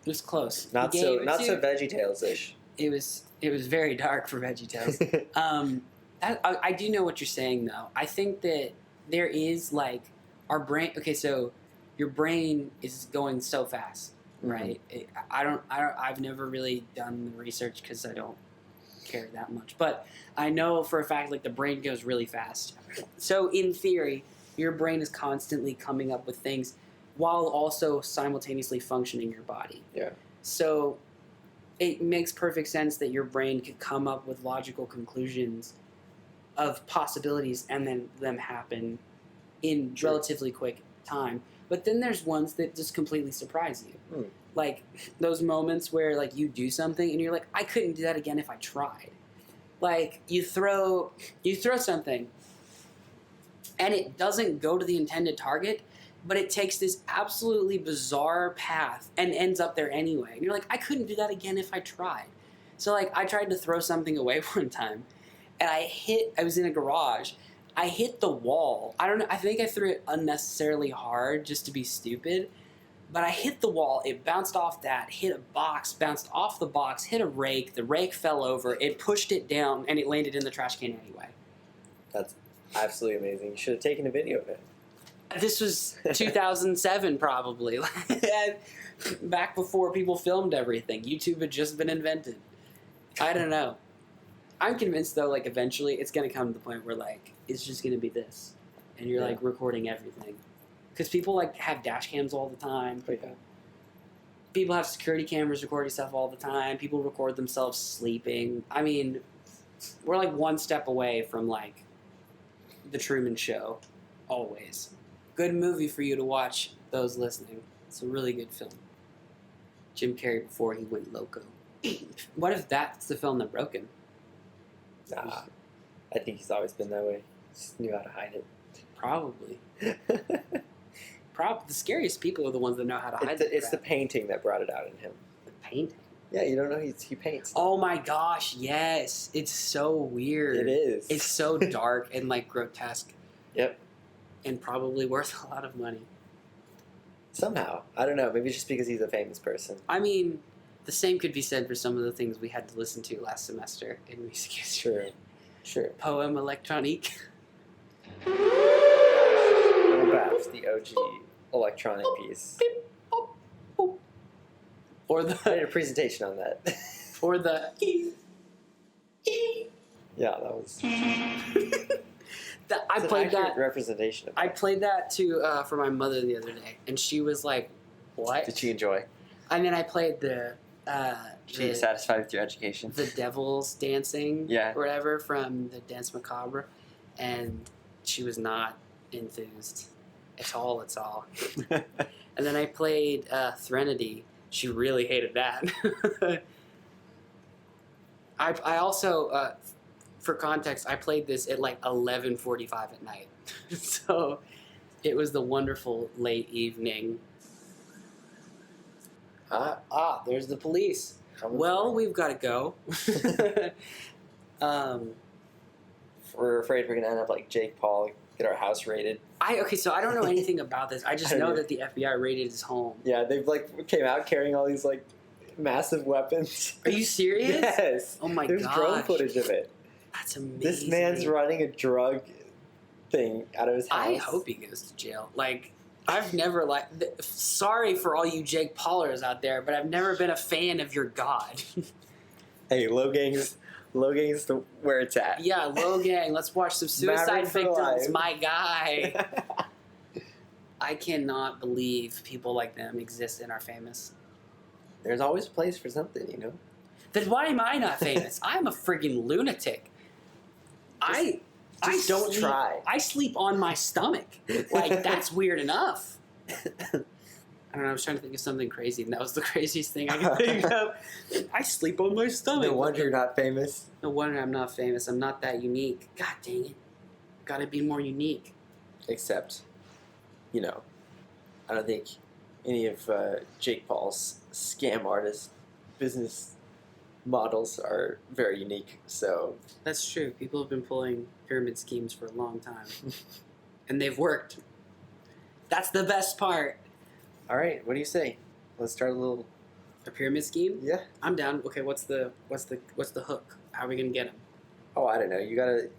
was close. Not so VeggieTales-ish. It was very dark for VeggieTales. I do know what you're saying, though. I think that there is, like, our brain... Okay, so your brain is going so fast, right? Mm-hmm. I've never really done the research because I don't care that much. But I know for a fact, like, the brain goes really fast. So in theory, your brain is constantly coming up with things while also simultaneously functioning your body. Yeah. So it makes perfect sense that your brain could come up with logical conclusions of possibilities and then them happen in relatively quick time. But then there's ones that just completely surprise you. Like those moments where, like, you do something and you're like, I couldn't do that again if I tried. Like you throw something and it doesn't go to the intended target, but it takes this absolutely bizarre path and ends up there anyway. And you're like, I couldn't do that again if I tried. So, like, I tried to throw something away one time, and I was in a garage. I hit the wall. I don't know. I think I threw it unnecessarily hard just to be stupid. But I hit the wall. It bounced off that, hit a box, bounced off the box, hit a rake. The rake fell over. It pushed it down, and it landed in the trash can anyway. That's absolutely amazing. You should have taken a video of it. This was 2007, probably. Back before people filmed everything. YouTube had just been invented. I don't know. I'm convinced, though, like, eventually it's going to come to the point where, like, it's just going to be this. And you're, like, recording everything. Because people, like, have dash cams all the time. People have security cameras recording stuff all the time. People record themselves sleeping. I mean, we're, like, one step away from, like, The Truman Show. Always. Good movie for you to watch, those listening. It's a really good film. Jim Carrey before he went loco. What if that's the film that broke him? Nah. I think he's always been that way. Just knew how to hide it. Probably. The scariest people are the ones that know how to hide it. It's the painting that brought it out in him. The painting? Yeah, you don't know he paints. Oh my gosh, yes. It's so weird. It is. It's so dark and, like, grotesque. Yep. And probably worth a lot of money. Somehow. I don't know. Maybe just because he's a famous person. I mean, the same could be said for some of the things we had to listen to last semester in music history. Sure. Poem electronique. Perhaps the OG electronic piece. Or I the... made a presentation on that. Or the... Yeah, that was... I played that representation. I played that for my mother the other day, and she was like, "What?" Did she enjoy? And then I played the. She was satisfied with your education. The Devil's Dancing, Yeah, or whatever from the Dance Macabre, and she was not enthused at all. And then I played Threnody. She really hated that. I also. For context, I played this at like 11:45 at night. So it was the wonderful late evening. There's the police. Well, we've got to go. We're afraid we're going to end up like Jake Paul, get our house raided. So I don't know anything about this. I just know that the FBI raided his home. Yeah, they've like came out carrying all these like massive weapons. Are you serious? Yes. Oh my god. There's drone footage of it. That's amazing. This man's running a drug thing out of his house. I hope he goes to jail. Like, I've never sorry for all you Jake Paulers out there, but I've never been a fan of your god. Hey, Low Gang's where it's at. Yeah, Low Gang. Let's watch some suicide victims. My guy. I cannot believe people like them exist and are famous. There's always a place for something, you know? Then why am I not famous? I'm a friggin' lunatic. Don't try. I sleep on my stomach. Like, that's weird enough. I don't know, I was trying to think of something crazy, and that was the craziest thing I could think of. I sleep on my stomach. No wonder you're not famous. No wonder I'm not famous. I'm not that unique. God dang it. Gotta be more unique. Except, you know, I don't think any of Jake Paul's scam artist business models are very unique, so... That's true. People have been pulling pyramid schemes for a long time. And they've worked. That's the best part. All right, what do you say? Let's start a pyramid scheme? Yeah. I'm down. Okay, what's the hook? How are we gonna get them? Oh, I don't know. You gotta...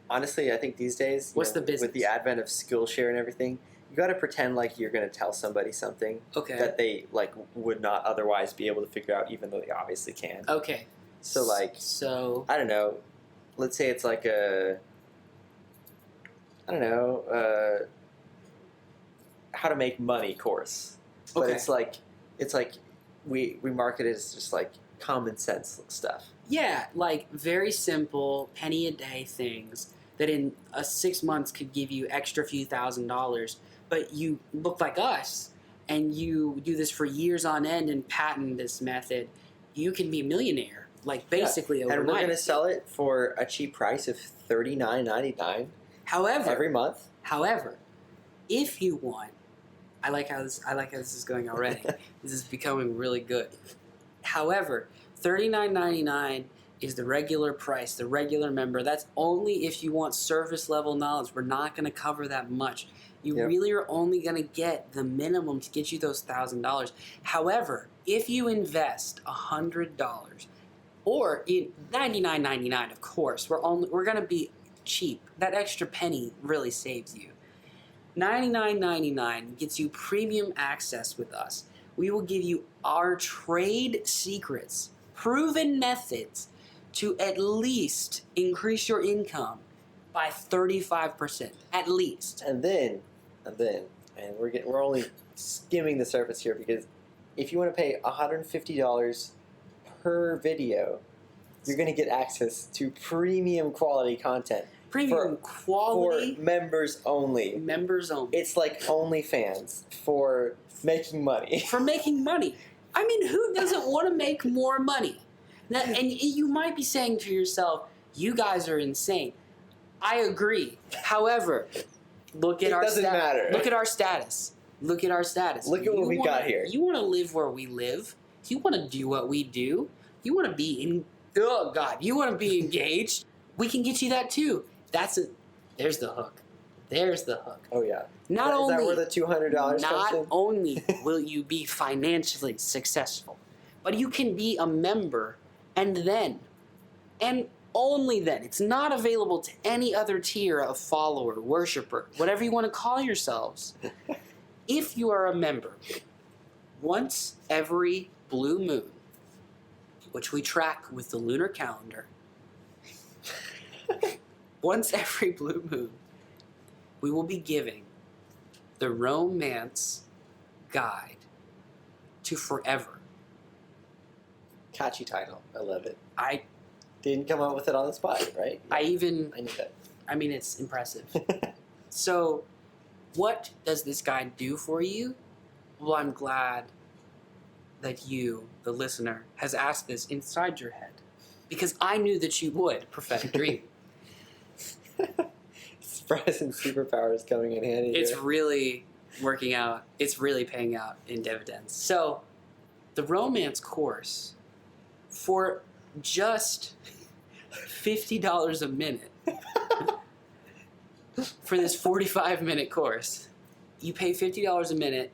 Honestly, I think these days... What's the business? With the advent of Skillshare and everything, you gotta pretend like you're gonna tell somebody something that they, like, would not otherwise be able to figure out, even though they obviously can. Okay. So, like... So... I don't know. Let's say it's like a... I don't know, how to make money course. But it's like we market it as just like common sense stuff. Yeah, like very simple penny a day things that in 6 months could give you extra few $1,000s, but you look like us and you do this for years on end and patent this method, you can be a millionaire, like basically overnight. And we're going to sell it for a cheap price of $39.99. However, every month. However, if you want, I like how this is going already. This is becoming really good. However, $39.99 is the regular price, the regular member. That's only if you want surface level knowledge. We're not going to cover that much. You really are only going to get the minimum to get you those $1,000. However, if you invest $100 or in $99.99, of course, we're going to be cheap. That extra penny really saves you. $99.99 gets you premium access with us. We will give you our trade secrets, proven methods to at least increase your income by 35%, at least. And we're only skimming the surface here, because if you want to pay $150 per video, you're going to get access to premium quality content. Premium quality for members only. Members only. It's like OnlyFans for making money. For making money. I mean, who doesn't want to make more money? Now, and you might be saying to yourself, you guys are insane. I agree. However, look at our status. Matter. Look at our status. Look at our status. Look at what we got here. You want to live where we live. You want to do what we do. You want to be you want to be engaged. We can get you that too. There's the hook. There's the hook. Oh yeah. Is that where the $200 comes in? Not only will you be financially successful, but you can be a member, and only then. It's not available to any other tier of follower, worshiper, whatever you want to call yourselves. If you are a member, once every blue moon, which we track with the lunar calendar, once every blue moon, we will be giving the Romance Guide to Forever. Catchy title. I love it. I didn't come up with it on the spot, right? I knew that. I mean, it's impressive. So, what does this guide do for you? Well, I'm glad that you, the listener, has asked this inside your head, because I knew that you would. Prophetic dream. Bryson's superpower is coming in handy. It's here. really working out. It's really paying out in dividends. So, the romance course, for just $50 a minute, for this 45-minute course, you pay $50 a minute.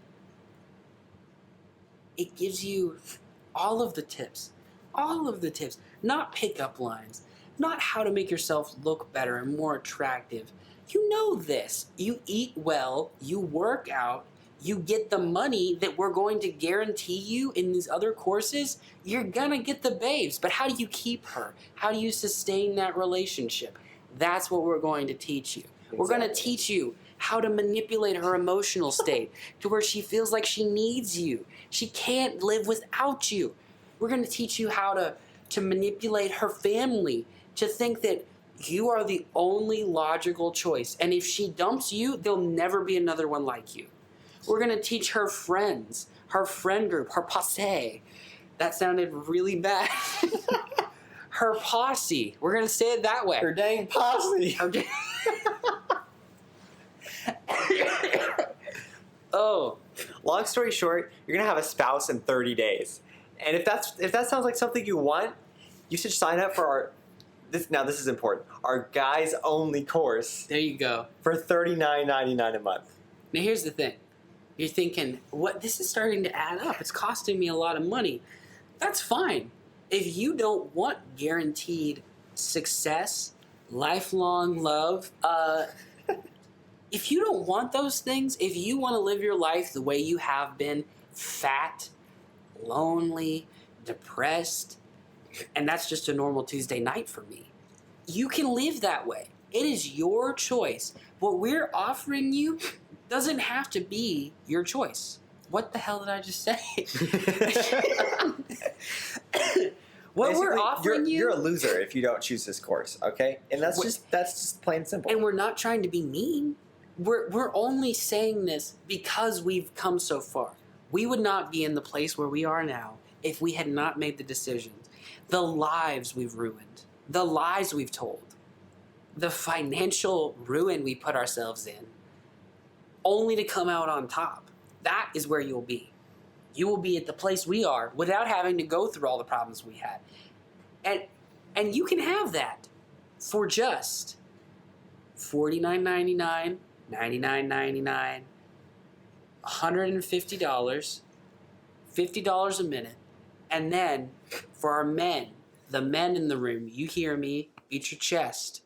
It gives you all of the tips, not pickup lines, not how to make yourself look better and more attractive. You know this. You eat well, you work out, you get the money that we're going to guarantee you in these other courses. You're gonna get the babes, but how do you keep her? How do you sustain that relationship? That's what we're going to teach you. Exactly. We're going to teach you how to manipulate her emotional state to where she feels like she needs you. She can't live without you. We're going to teach you how to manipulate her family to think that you are the only logical choice. And if she dumps you, there'll never be another one like you. We're going to teach her friends, her friend group, her posse. That sounded really bad. Her posse. We're going to say it that way. Her dang posse. Oh. Long story short, you're going to have a spouse in 30 days. And if that sounds like something you want, you should sign up for this is important, our guys only course. There you go. For $39.99 a month. Now here's the thing. You're thinking, what? This is starting to add up. It's costing me a lot of money. That's fine. If you don't want guaranteed success, lifelong love, if you don't want those things, if you want to live your life the way you have been, fat, lonely, depressed, and that's just a normal Tuesday night for me, you can live that way. It is your choice. What we're offering you doesn't have to be your choice. What the hell did I just say? What basically, we're offering you're a loser if you don't choose this course, okay? And that's just plain simple. And we're not trying to be mean. We're only saying this because we've come so far. We would not be in the place where we are now if we had not made the decisions. The lives we've ruined. The lies we've told. the financial ruin we put ourselves in, only to come out on top. That is where you'll be. You will be at the place we are without having to go through all the problems we had. And you can have that for just $49.99, $99.99, $150, $50 a minute. And then for our men, the men in the room, you hear me, beat your chest.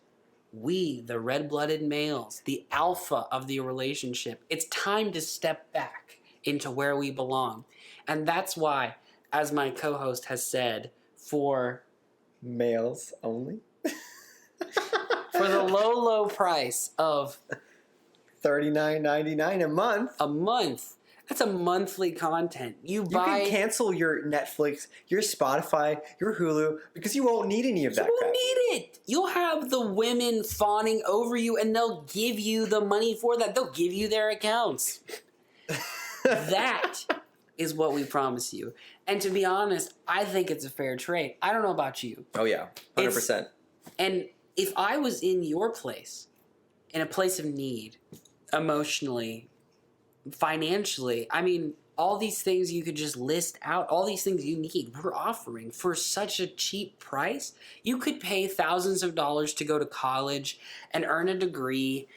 We, the red-blooded males, the alpha of the relationship, it's time to step back into where we belong. And that's why, as my co-host has said, for males only, for the low price of $39.99 a month. That's a monthly content. You can cancel your Netflix, your Spotify, your Hulu, because you won't need any of that crap. You won't need it. You'll have the women fawning over you, and they'll give you the money for that. They'll give you their accounts. That is what we promise you. And to be honest, I think it's a fair trade. I don't know about you. Oh, yeah. 100%. And if I was in your place, in a place of need, emotionally, financially, I mean, all these things you could just list out, all these things you need, we're offering for such a cheap price. You could pay thousands of dollars to go to college and earn a degree.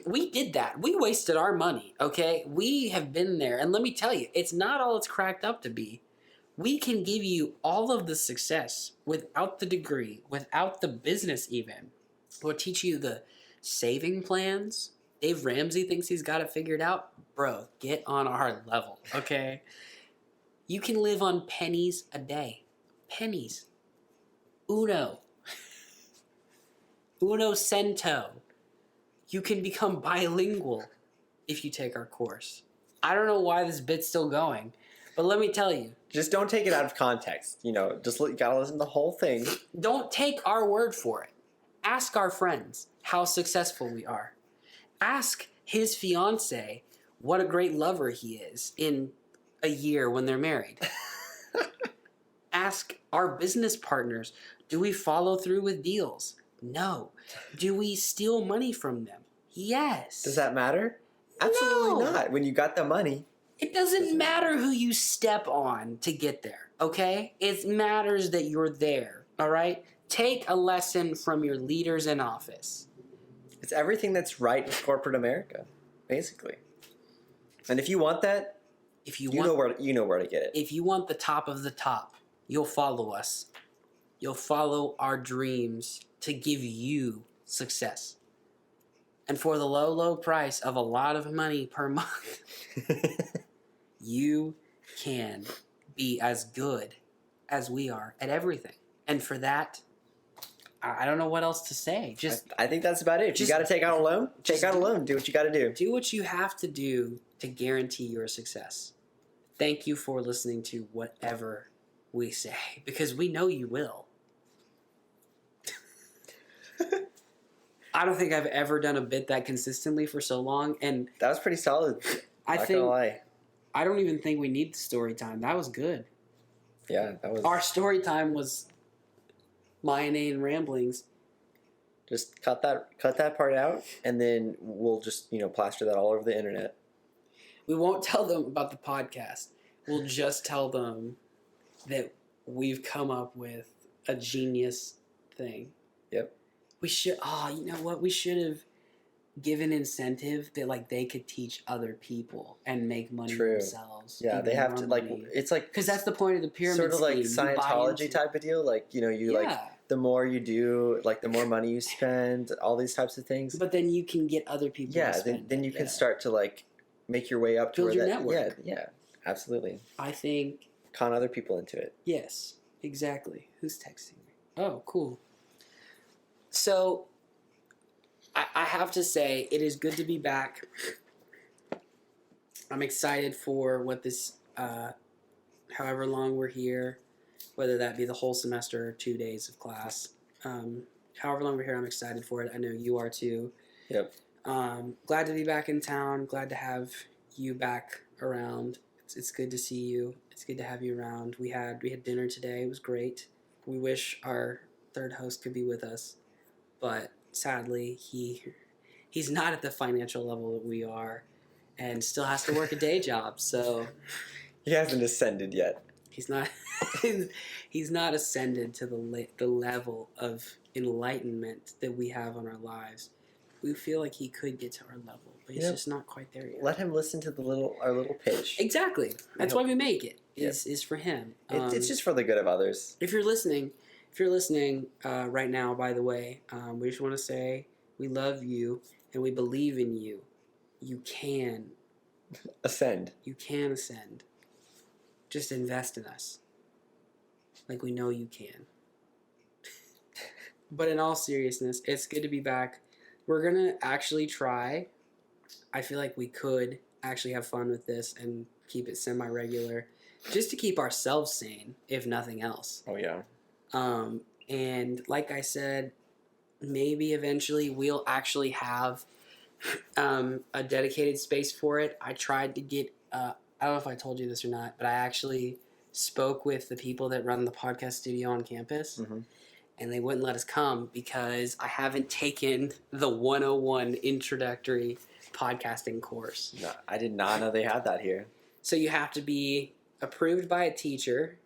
We did that. We wasted our money, okay? We have been there. And let me tell you, it's not all it's cracked up to be. We can give you all of the success without the degree, without the business even. We'll teach you the saving plans. Dave Ramsey thinks he's got it figured out. Bro, get on our level, okay? You can live on pennies a day. Pennies. Uno cento. You can become bilingual if you take our course. I don't know why this bit's still going, but let me tell you. Just don't take it out of context. You know, just you gotta listen to the whole thing. Don't take our word for it. Ask our friends how successful we are. Ask his fiance what a great lover he is in a year when they're married. Ask our business partners, do we follow through with deals? No. Do we steal money from them? Yes. Does that matter? Absolutely No. not. When you got the money. It doesn't matter who you step on to get there, okay? It matters that you're there, all right? Take a lesson from your leaders in office. It's everything that's right in corporate America, basically. And if you want that, you know where to get it. If you want the top of the top, you'll follow us. You'll follow our dreams to give you success. And for the low price of a lot of money per month, you can be as good as we are at everything. And for that, I don't know what else to say. I think that's about it. If you got to take out a loan, take out a loan. Do what you got to do. Do what you have to do to guarantee your success. Thank you for listening to whatever we say, because we know you will. I don't think I've ever done a bit that consistently for so long, and that was pretty solid. Not gonna lie. I don't even think we need the story time. That was good. Yeah, that was. Our story time was my inane ramblings. Just cut that part out, and then we'll just plaster that all over the internet. We won't tell them about the podcast. We'll just tell them that we've come up with a genius thing. Yep. We should. Oh, you know what? We should have given incentive that they could teach other people and make money themselves. Yeah, they have to it's like because that's the point of the pyramid. Sort of like Scientology type of deal. The more you do, the more money you spend, all these types of things. But then you can get other people. Yeah, then you can start to make your way up to build your network. Yeah, absolutely. I think con other people into it. Yes, exactly. Who's texting me? Oh, cool. So, I have to say, it is good to be back. I'm excited for what this, however long we're here, whether that be the whole semester or 2 days of class. However long we're here, I'm excited for it. I know you are too. Yep. Glad to be back in town. Glad to have you back around. It's good to see you. It's good to have you around. We had dinner today. It was great. We wish our third host could be with us, but sadly, he's not at the financial level that we are, and still has to work a day job. So he hasn't ascended yet. he's not he's not ascended to the level of enlightenment that we have on our lives. We feel like he could get to our level, but he's just not quite there yet. Let him listen to our little pitch. Exactly. That's why we make it. Is for him. It's just for the good of others. If you're listening right now, by the way, we just want to say we love you and we believe in you. You can ascend. You can ascend. Just invest in us, like we know you can. But in all seriousness, it's good to be back. We're gonna actually try. I feel like we could actually have fun with this and keep it semi-regular, just to keep ourselves sane, if nothing else. Oh yeah. And like I said, maybe eventually we'll actually have a dedicated space for it. I tried to get, I don't know if I told you this or not, but I actually spoke with the people that run the podcast studio on campus, and they wouldn't let us come because I haven't taken the 101 introductory podcasting course. No, I did not know they had that here. So you have to be approved by a teacher,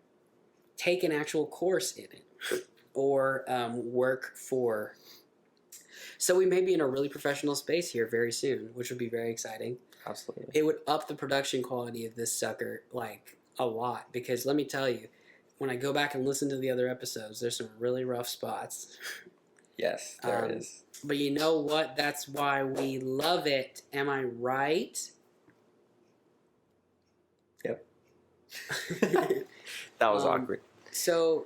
take an actual course in it, or work for. So we may be in a really professional space here very soon, which would be very exciting. Absolutely. It would up the production quality of this sucker like a lot, because let me tell you, when I go back and listen to the other episodes, there's some really rough spots. Yes, there is. But you know what? That's why we love it. Am I right? Yep. That was awkward. So,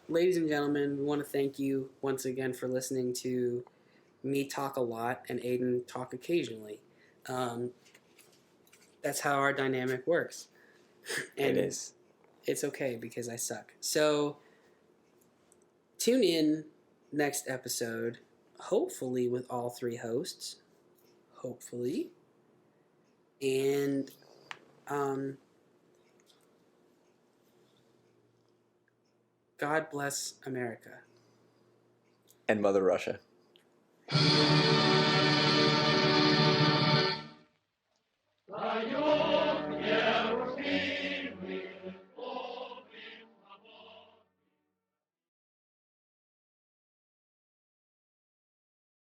ladies and gentlemen, we want to thank you once again for listening to me talk a lot and Aidan talk occasionally. That's how our dynamic works. And it is. It's okay because I suck. So, tune in next episode, hopefully with all three hosts. Hopefully. And, God bless America. And Mother Russia.